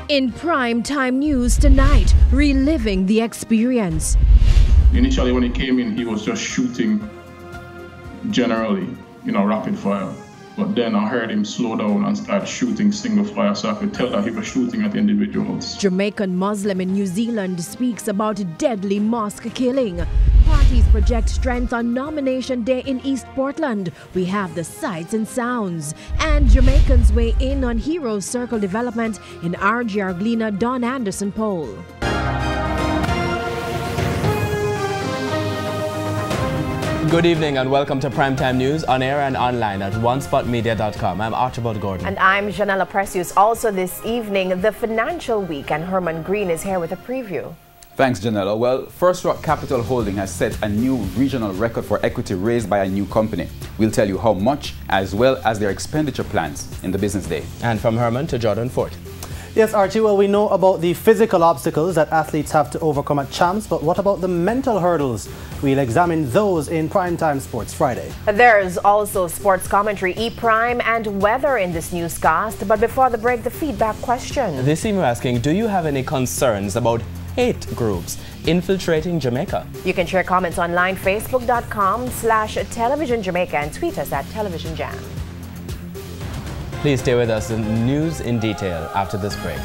In primetime news tonight, reliving the experience. Initially when he came in, he was just shooting generally, rapid fire. But then I heard him slow down and start shooting single fire, so I could tell that he was shooting at individuals. Jamaican Muslim in New Zealand speaks about deadly mosque killing. Parties project strength on nomination day in East Portland. We have the sights and sounds. And Jamaicans weigh in on Hero Circle development in RGR Glena Don Anderson poll. Good evening and welcome to Primetime News on air and online at onespotmedia.com. I'm Archibald Gordon. And I'm Janella Precious. Also this evening, the Financial Week, and Herman Green is here with a preview. Thanks, Janella. Well, First Rock Capital Holding has set a new regional record for equity raised by a new company. We'll tell you how much, as well as their expenditure plans in the business day. And from Herman to Jordan Fort. Yes, Archie, well, we know about the physical obstacles that athletes have to overcome at champs, but what about the mental hurdles? We'll examine those in Primetime Sports Friday. There's also sports commentary, E-Prime, and weather in this newscast. But before the break, the feedback question. This team are asking, do you have any concerns about hate groups infiltrating Jamaica? You can share comments online, facebook.com/Television Jamaica, and tweet us at Television Jam. Please stay with us in news in detail after this break.